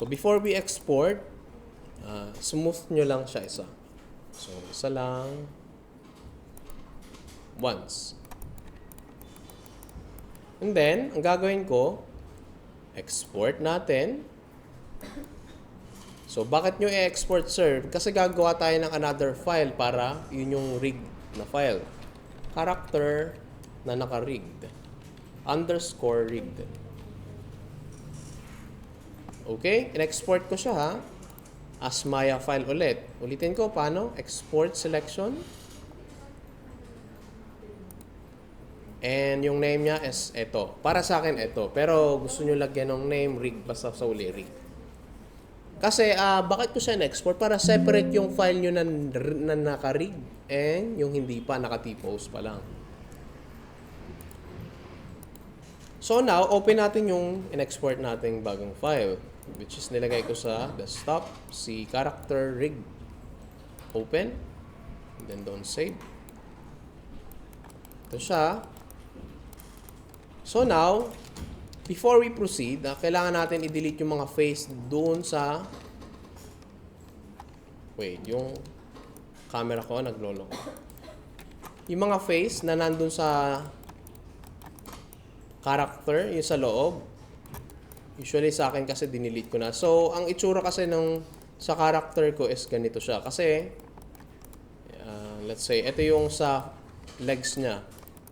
So, before we export, smooth nyo lang siya isa. So, isa lang. Once. And then, ang gagawin ko, export natin. So, bakit nyo i-export, sir? Kasi gagawa tayo ng another file para yun yung rigged na file. Character na naka-rigged. Underscore rigged. Okay? In-export ko siya, ha? As Maya file ulit. Ulitin ko, paano? Export selection. And yung name niya is ito. Para sa akin, ito. Pero gusto nyo lagyan ng name, rig, basta sa uli, rig. Kasi, bakit ko siya na-export? Para separate yung file nyo na naka-rig and yung hindi pa, naka-T-pose pa lang. So now, open natin yung in-export nating bagong file. Which is nilagay ko sa desktop, si character rig. Open. And then don't save. Ito siya. So now, before we proceed, kailangan natin i-delete yung mga face doon sa... Wait, yung camera ko naglolo. Yung mga face na nandun sa character, yung sa loob. Usually sa akin kasi dinelete ko na. So, ang itsura kasi sa character ko is ganito siya. Kasi, let's say, ito yung sa legs niya.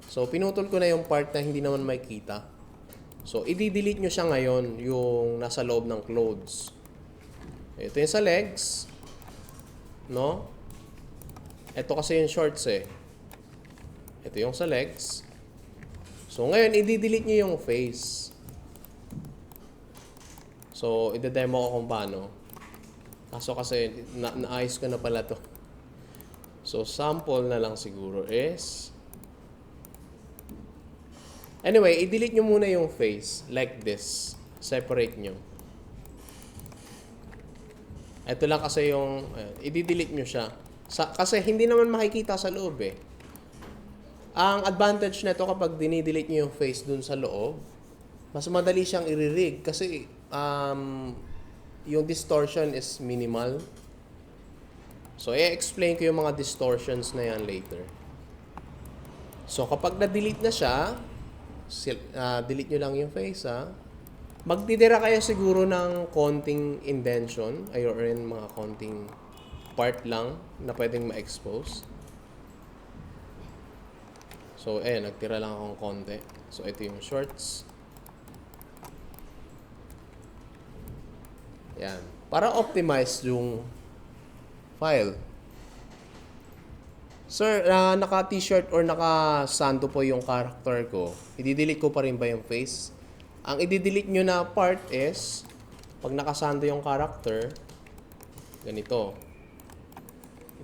So, pinutol ko na yung part na hindi naman makikita. So, i-delete nyo siya ngayon, yung nasa loob ng clothes. Ito yung sa legs. No? Ito kasi yung shorts eh. Ito yung sa legs. So, ngayon, i-delete nyo yung face. So, ide-demo ko kung paano. Kaso kasi, naayos ko na pala to. So, sample na lang siguro is... Anyway, i-delete nyo muna yung face. Like this. Separate nyo. Ito lang kasi yung... i-delete nyo siya. Kasi hindi naman makikita sa loob eh. Ang advantage nito kapag dinidelete nyo yung face dun sa loob, mas madali siyang i-rig kasi yung distortion is minimal. So, i-explain ko yung mga distortions na yan later. So, kapag na-delete na siya, delete nyo lang yung face, ha? Magdidira kayo siguro ng konting indention, ayun, mga konting part lang na pwedeng ma-expose. So, nagtira lang akong konti. So, ito yung shorts. Yan. Para optimize yung file. Sir, naka-t-shirt or naka-sando po yung character ko. I-delete ko pa rin ba yung face? Ang i-delete nyo na part is, pag naka-sando yung character, ganito.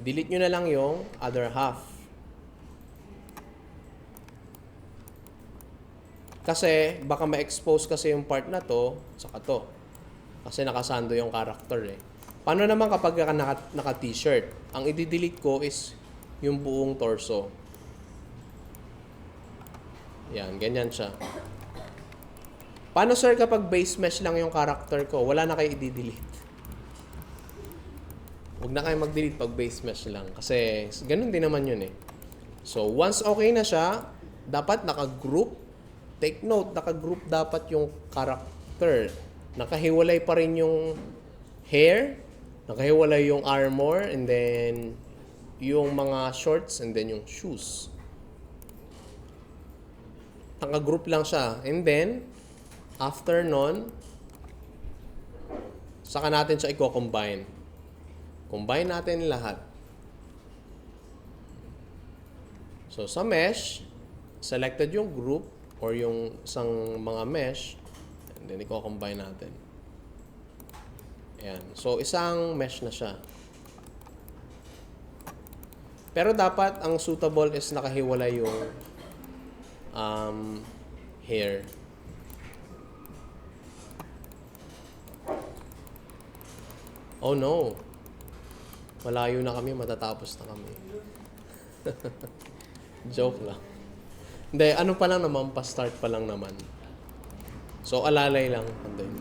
Delete nyo na lang yung other half. Kasi, baka ma-expose kasi yung part na to, saka to. Kasi nakasando yung character eh. Paano naman kapag naka-t-shirt? Ang i-delete ko is yung buong torso. Yan, ganyan siya. Paano sir kapag base mesh lang yung character ko? Wala na kayo i-delete. Huwag na kayo mag-delete pag base mesh lang. Kasi ganun din naman yun eh. So, once okay na siya, dapat naka-group. Take note, naka-group dapat yung character. Nakahiwalay pa rin yung hair, nakahiwalay yung armor, and then yung mga shorts, and then yung shoes. Naka-group lang siya. And then, after nun, saka natin siya i-combine. Combine natin lahat. So, sa mesh, selected yung group or yung isang mga mesh, and then i-combine natin. Ayan. So, isang mesh na siya. Pero dapat, ang suitable is nakahiwalay yung hair. Oh no. Malayo na kami, matatapos na kami. Joke lang. Hindi, ano pa lang naman, pa-start pa lang naman. So, alalay lang. And then,